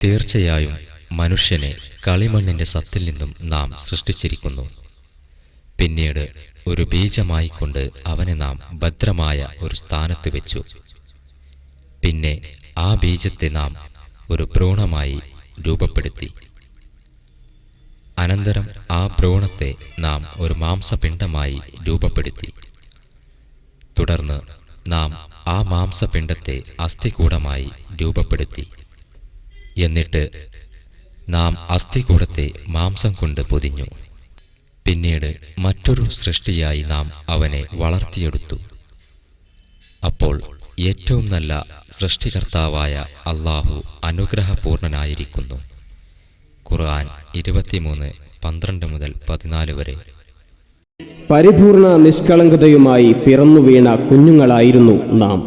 തീർച്ചയായും മനുഷ്യനെ കളിമണ്ണിന്റെ സത്തിൽ നിന്നും നാം സൃഷ്ടിച്ചിരിക്കുന്നു. പിന്നീട് ഒരു ബീജമായിക്കൊണ്ട് അവനെ നാം ഭദ്രമായ ഒരു സ്ഥാനത്ത് വെച്ചു. പിന്നെ ആ ബീജത്തെ നാം ഒരു ഭ്രൂണമായി രൂപപ്പെടുത്തി. അനന്തരം ആ ഭ്രൂണത്തെ നാം ഒരു മാംസപിണ്ഡമായി രൂപപ്പെടുത്തി. തുടർന്ന് നാം ആ മാംസപിണ്ഡത്തെ അസ്ഥികൂടമായി രൂപപ്പെടുത്തി. എന്നിട്ട് നാം അസ്ഥികൂടത്തെ മാംസം കൊണ്ട് പൊതിഞ്ഞു. പിന്നീട് മറ്റൊരു സൃഷ്ടിയായി നാം അവനെ വളർത്തിയെടുത്തു. അപ്പോൾ ഏറ്റവും നല്ല സൃഷ്ടികർത്താവായ അല്ലാഹു അനുഗ്രഹപൂർണനായിരിക്കുന്നു. ഖുർആൻ 23:12-14 വരെ. പരിപൂർണ നിഷ്കളങ്കതയുമായി പിറന്നു വീണ കുഞ്ഞുങ്ങളായിരുന്നു നാം.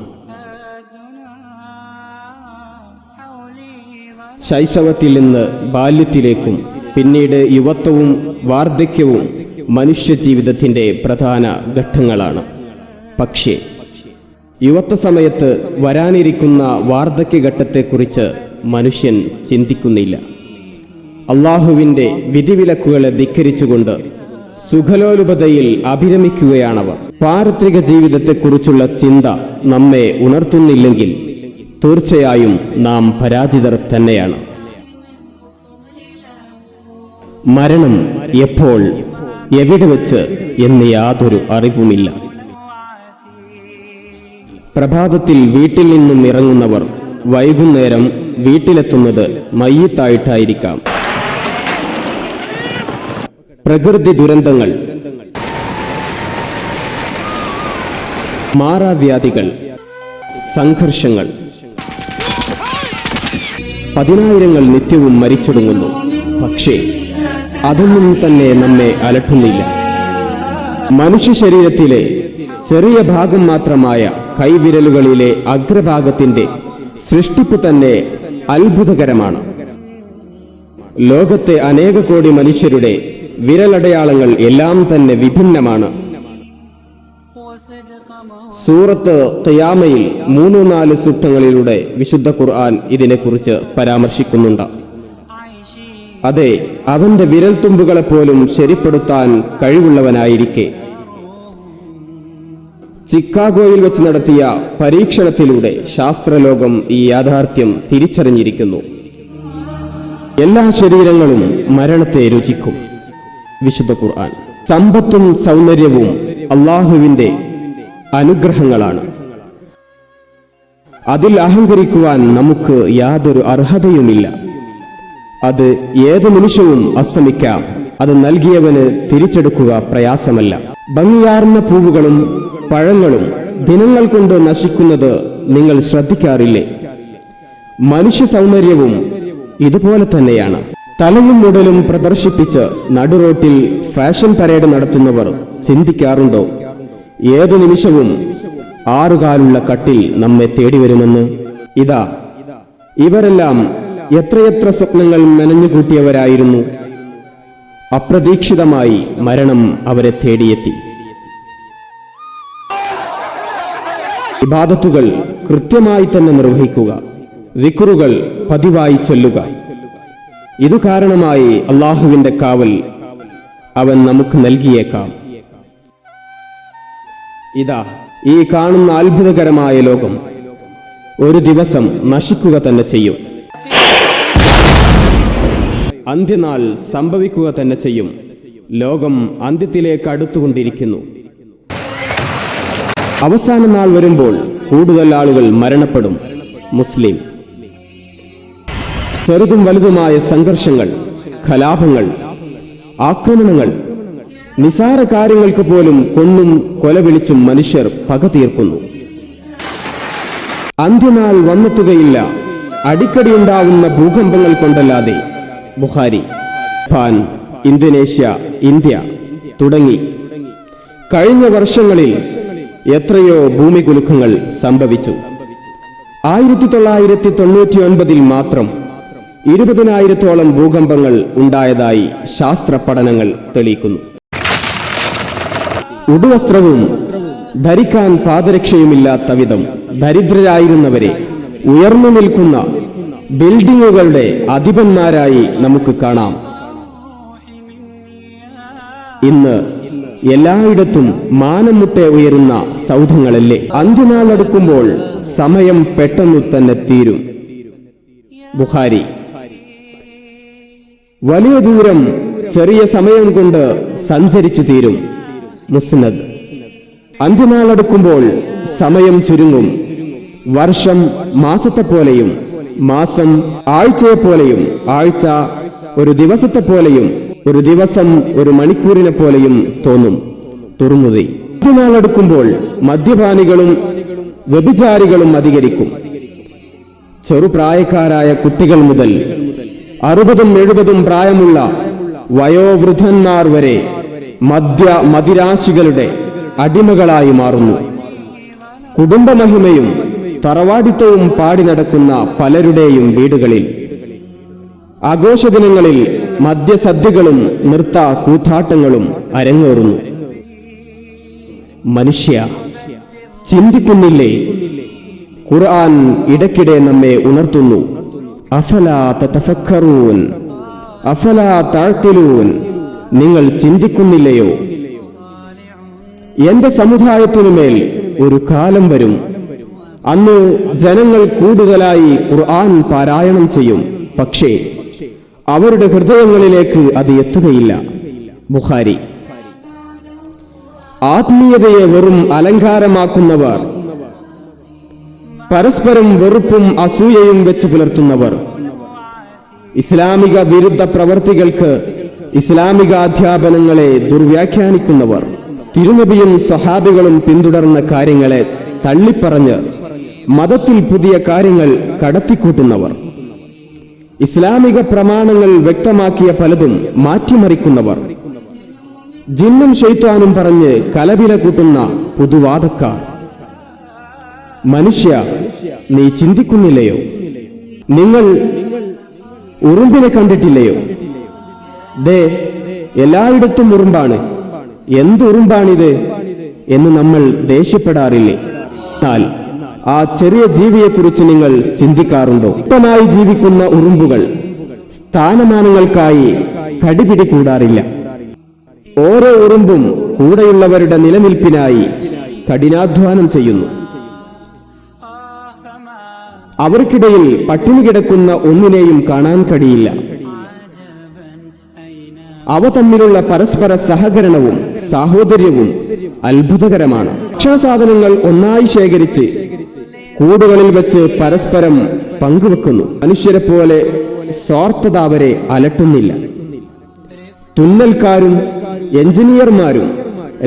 ശൈശവത്തിൽ നിന്ന് ബാല്യത്തിലേക്കും പിന്നീട് യുവത്വവും വാർദ്ധക്യവും മനുഷ്യജീവിതത്തിൻ്റെ പ്രധാന ഘട്ടങ്ങളാണ്. പക്ഷേ യുവത്വ സമയത്ത് വരാനിരിക്കുന്ന വാർദ്ധക്യഘട്ടത്തെക്കുറിച്ച് മനുഷ്യൻ ചിന്തിക്കുന്നില്ല. അള്ളാഹുവിൻ്റെ വിധിവിലക്കുകളെ ധിക്കരിച്ചുകൊണ്ട് സുഖലോലുപതയിൽ അഭിരമിക്കുകയാണവർ. പാരത്രിക ജീവിതത്തെക്കുറിച്ചുള്ള ചിന്ത നമ്മെ ഉണർത്തുന്നില്ലെങ്കിൽ തീർച്ചയായും നാം പരാജിതർ തന്നെയാണ്. മരണം എപ്പോൾ എവിടെ വെച്ച് എന്ന് യാതൊരു അറിവുമില്ല. പ്രഭാതത്തിൽ വീട്ടിൽ നിന്നും ഇറങ്ങുന്നവർ വൈകുന്നേരം വീട്ടിലെത്തുന്നത് മയ്യിത്തായിട്ടായിരിക്കാം. പ്രകൃതി ദുരന്തങ്ങൾ, മാറാവ്യാധികൾ, സംഘർഷങ്ങൾ, പതിനായിരങ്ങൾ നിത്യവും മരിച്ചൊടുങ്ങുന്നു. പക്ഷേ അതൊന്നും തന്നെ നമ്മെ അലട്ടുന്നില്ല. മനുഷ്യ ശരീരത്തിലെ ചെറിയ ഭാഗം മാത്രമായ കൈവിരലുകളിലെ അഗ്രഭാഗത്തിന്റെ സൃഷ്ടിപ്പ് തന്നെ അത്ഭുതകരമാണ്. ലോകത്തെ അനേക കോടി മനുഷ്യരുടെ വിരലടയാളങ്ങൾ എല്ലാം തന്നെ വിഭിന്നമാണ്. സൂറത്ത് ഖിയാമയിൽ 3-4 സൂക്തങ്ങളിലൂടെ വിശുദ്ധ ഖുർആൻ ഇതിനെക്കുറിച്ച് പരാമർശിക്കുന്നുണ്ട്. അതെ, അവന്റെ വിരൽത്തുമ്പുകളെപ്പോലും ശരിപ്പെടുത്താൻ കഴിവുള്ളവനായിരിക്കെ ചിക്കാഗോയിൽ വെച്ച് നടത്തിയ പരീക്ഷണത്തിലൂടെ ശാസ്ത്രലോകം ഈ യാഥാർത്ഥ്യം തിരിച്ചറിഞ്ഞിരിക്കുന്നു. എല്ലാ ശരീരങ്ങളും മരണത്തെ രുചിക്കും. വിശുദ്ധ ഖുർആൻ. സമ്പത്തും സൗന്ദര്യവും അള്ളാഹുവിന്റെ അനുഗ്രഹങ്ങളാണ്. അതിൽ അഹങ്കരിക്കുവാൻ നമുക്ക് യാതൊരു അർഹതയുമില്ല. അത് ഏത് നിമിഷവും അസ്തമിക്കാം. അത് നൽകിയവന് തിരിച്ചെടുക്കുക പ്രയാസമല്ല. ഭംഗിയാർന്ന പൂവുകളും പഴങ്ങളും ദിനങ്ങൾ കൊണ്ട് നശിക്കുന്നത് നിങ്ങൾ ശ്രദ്ധിക്കാറില്ലേ? മനുഷ്യ സൗന്ദര്യവും ഇതുപോലെ തന്നെയാണ്. തലയും മുടലും പ്രദർശിപ്പിച്ച് നടുറോട്ടിൽ ഫാഷൻ പരേഡ് നടത്തുന്നവർ ചിന്തിക്കാറുണ്ടോ ഏതു നിമിഷവും 6 കാലുള്ള കട്ടിൽ നമ്മെ തേടിവരുമെന്ന്? ഇതാ, ഇവരെല്ലാം എത്രയെത്ര സ്വപ്നങ്ങൾ മെനഞ്ഞുകൂട്ടിയവരായിരുന്നു. അപ്രതീക്ഷിതമായി മരണം അവരെ തേടിയെത്തി. ഇബാദത്തുകൾ കൃത്യമായി തന്നെ നിർവഹിക്കുക, ദിക്റുകൾ പതിവായി ചൊല്ലുക. ഇതു കാരണമായി അള്ളാഹുവിന്റെ കാവൽ അവൻ നമുക്ക് നൽകിയേക്കാം. ഇതാ, ഈ കാണുന്ന അത്ഭുതകരമായ ലോകം ഒരു ദിവസം നശിക്കുക തന്നെ ചെയ്യും. അന്ത്യനാൾ സംഭവിക്കുക തന്നെ ചെയ്യും. ലോകം അന്ത്യത്തിലേക്ക് അടുത്തുകൊണ്ടിരിക്കുന്നു. അവസാന നാൾ വരുമ്പോൾ കൂടുതൽ ആളുകൾ മരണപ്പെടും. മുസ്ലിം. ചെറുതും വലുതുമായ സംഘർഷങ്ങൾ, കലാപങ്ങൾ, ആക്രമണങ്ങൾ, നിസാര കാര്യങ്ങൾക്ക് പോലും കൊന്നും കൊലവിളിച്ചും മനുഷ്യർ പക തീർക്കുന്നു. അന്ത്യനാൾ വന്നെത്തുകയില്ല അടിക്കടി ഉണ്ടാവുന്ന ഭൂകമ്പങ്ങൾ കൊണ്ടല്ലാതെ. ബുഖാരി. ജപ്പാൻ, ഇന്തോനേഷ്യ, ഇന്ത്യ തുടങ്ങി കഴിഞ്ഞ വർഷങ്ങളിൽ എത്രയോ ഭൂമികുലുക്കങ്ങൾ സംഭവിച്ചു. 1999 മാത്രം 20,000-ഓളം ഭൂകമ്പങ്ങൾ ഉണ്ടായതായി ശാസ്ത്ര പഠനങ്ങൾ തെളിയിക്കുന്നു. ഉടുവസ്ത്രവും ധരിക്കാൻ പാദരക്ഷയുമില്ലാത്ത വിധം ദരിദ്രരായിരുന്നവരെ ഉയർന്നു നിൽക്കുന്ന ബിൽഡിങ്ങുകളുടെ അധിപന്മാരായി നമുക്ക് കാണാം. ഇന്ന് എല്ലായിടത്തും മാനം മുട്ടെ ഉയരുന്ന സൗധങ്ങളല്ലേ. അന്ത്യനാൾ അടുക്കുമ്പോൾ സമയം പെട്ടെന്നു തന്നെ തീരും. ബുഖാരി. വലിയ ദൂരം ചെറിയ സമയം കൊണ്ട് സഞ്ചരിച്ചു തീരും. മുസ്നദ്. അന്ത്യനാൾ അടുക്കുമ്പോൾ സമയം ചുരുങ്ങും. വർഷം മാസത്തെപ്പോലെയും മാസം ആഴ്ചയെപ്പോലെയും ആഴ്ച ഒരു ദിവസത്തെപ്പോലെയും ഒരു ദിവസം ഒരു മണിക്കൂറിനെ പോലെയും തോന്നും. തുറമുതി. അന്ത്യനാളെടുക്കുമ്പോൾ മദ്യപാനികളും വ്യഭിചാരികളും അധികരിക്കും. ചെറുപ്രായക്കാരായ കുട്ടികൾ മുതൽ 60-70 പ്രായമുള്ള വയോവൃദ്ധന്മാർ വരെ മദിരാശികളുടെ അടിമകളായി മാറുന്നു. കുടുംബമഹിമയും തറവാടിത്തവും പാടി നടക്കുന്ന പലരുടെയും വീടുകളിൽ ആഘോഷദിനങ്ങളിൽ മദ്യസദ്യകളും നൃത്ത കൂത്താട്ടങ്ങളും അരങ്ങേറുന്നു. മനുഷ്യ, ചിന്തിക്കുന്നില്ലേ? ഖുർആൻ ഇടയ്ക്കിടെ നമ്മെ ഉണർത്തുന്നു. അഫലാ തതഫക്കറൂൻ, അഫലാ തഅഖിലൂൻ, നിങ്ങൾ ചിന്തിക്കുന്നില്ലയോ? എന്റെ സമുദായത്തിനുമേൽ ഒരു കാലം വരും, അന്ന് ജനങ്ങൾ കൂടുതലായി ഖുർആൻ പാരായണം ചെയ്യും, പക്ഷേ അവരുടെ ഹൃദയങ്ങളിലേക്ക് അത് എത്തുകയില്ല. ബുഖാരി. ആത്മീയതയെ വെറും അലങ്കാരമാക്കുന്നവർ, പരസ്പരം വെറുപ്പും അസൂയയും വെച്ച് പുലർത്തുന്നവർ, ഇസ്ലാമിക വിരുദ്ധ പ്രവർത്തികൾക്ക് ഇസ്ലാമിക അധ്യാപനങ്ങളെ ദുർവ്യാഖ്യാനിക്കുന്നവർ, തിരുനബിയും സഹാബികളും പിന്തുടർന്ന കാര്യങ്ങളെ തള്ളിപ്പറഞ്ഞ് മതത്തിൽ പുതിയ കാര്യങ്ങൾ കടത്തിക്കൂട്ടുന്നവർ, ഇസ്ലാമിക പ്രമാണങ്ങൾ വ്യക്തമാക്കിയ പലതും മാറ്റിമറിക്കുന്നവർ, ജിന്നും ശൈത്വാനും പറഞ്ഞ് കലപില കൂട്ടുന്ന പുതുവാദക്കാർ. മനുഷ്യ, നീ ചിന്തിക്കുന്നില്ലയോ? നിങ്ങൾ ഉറുമ്പിനെ കണ്ടിട്ടില്ലയോ? ദേ, എല്ലായിടത്തും ഉറുമ്പാണ്. എന്തുറുമ്പാണിത് എന്ന് നമ്മൾ ദേഷ്യപ്പെടാറില്ലേ? എന്നാൽ ആ ചെറിയ ജീവിയെക്കുറിച്ച് നിങ്ങൾ ചിന്തിക്കാറുണ്ടോ? വ്യക്തമായി ജീവിക്കുന്ന ഉറുമ്പുകൾ സ്ഥാനമാനങ്ങൾക്കായി കടിപിടി കൂടാറില്ല. ഓരോ ഉറുമ്പും കൂടെയുള്ളവരുടെ നിലനിൽപ്പിനായി കഠിനാധ്വാനം ചെയ്യുന്നു. അവർക്കിടയിൽ പട്ടിണി കിടക്കുന്ന ഒന്നിനെയും കാണാൻ കഴിയില്ല. അവ തമ്മിലുള്ള പരസ്പര സഹകരണവും സാഹോദര്യവും അത്ഭുതകരമാണ്. ഭക്ഷണസാധനങ്ങൾ ഒന്നായി ശേഖരിച്ച് കൂടുകളിൽ വെച്ച് പരസ്പരം പങ്കുവെക്കുന്നു. മനുഷ്യരെ പോലെ സ്വാർത്ഥത അവരെ അലട്ടുന്നില്ല. തുന്നൽക്കാരും എഞ്ചിനീയർമാരും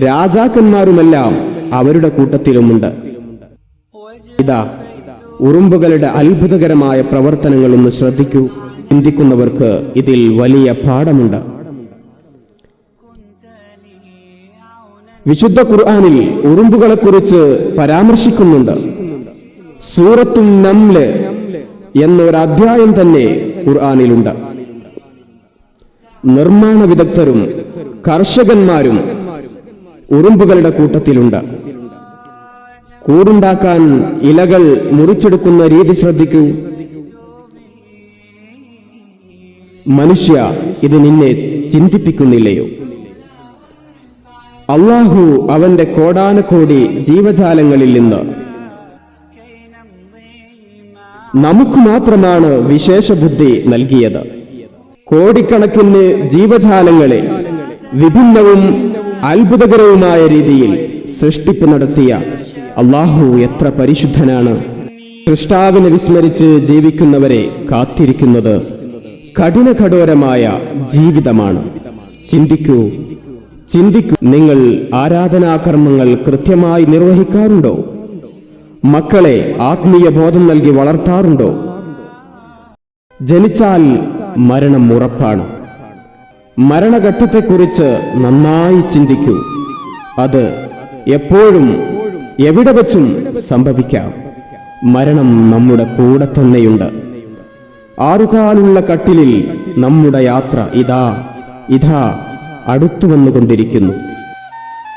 രാജാക്കന്മാരുമെല്ലാം അവരുടെ കൂട്ടത്തിലുമുണ്ട്. ഇതാ, ഉറുമ്പുകളുടെ അത്ഭുതകരമായ പ്രവർത്തനങ്ങളൊന്ന് ശ്രദ്ധിക്കൂ. ചിന്തിക്കുന്നവർക്ക് ഇതിൽ വലിയ പാഠമുണ്ട്. വിശുദ്ധ ഖുർആനിൽ ഉറുമ്പുകളെക്കുറിച്ച് പരാമർശിക്കുന്നുണ്ട്. സൂറത്തുൻ നംല് എന്നൊരധ്യായം തന്നെ ഖുർആനിലുണ്ട്. നിർമ്മാണ വിദഗ്ധരും കർഷകന്മാരും ഉറുമ്പുകളുടെ കൂട്ടത്തിലുണ്ട്. കൂടുണ്ടാക്കാൻ ഇലകൾ മുറിച്ചെടുക്കുന്ന രീതി ശ്രദ്ധിക്കൂ. മനുഷ്യ, ഇത് നിന്നെ ചിന്തിപ്പിക്കുന്നില്ലയോ? അല്ലാഹു അവന്റെ കോടാനകോടി ജീവജാലങ്ങളിൽ നിന്ന് നമുക്ക് മാത്രമാണ് വിശേഷ ബുദ്ധി നൽകിയത്. കോടിക്കണക്കിന് ജീവജാലങ്ങളെ വിഭിന്നവും അത്ഭുതകരവുമായ രീതിയിൽ സൃഷ്ടിപ്പ് നടത്തിയ അല്ലാഹു എത്ര പരിശുദ്ധനാണ്. സൃഷ്ടാവിനെ വിസ്മരിച്ച് ജീവിക്കുന്നവരെ കാത്തിരിക്കുന്നത് കഠിനകഠോരമായ ജീവിതമാണ്. ചിന്തിക്കൂ. നിങ്ങൾ ആരാധനാകർമ്മങ്ങൾ കൃത്യമായി നിർവഹിക്കാറുണ്ടോ? മക്കളെ ആത്മീയ ബോധം നൽകി വളർത്താറുണ്ടോ? ജനിച്ചാൽ മരണം ഉറപ്പാണ്. മരണഘട്ടത്തെക്കുറിച്ച് നന്നായി ചിന്തിക്കൂ. അത് എപ്പോഴും എവിടെ വച്ചും സംഭവിക്കാം. മരണം നമ്മുടെ കൂടെ തന്നെയുണ്ട്. ആറുകാലുള്ള കട്ടിലിൽ നമ്മുടെ യാത്ര ഇതാ അടുത്തു വന്നുകൊണ്ടിരിക്കുന്നു.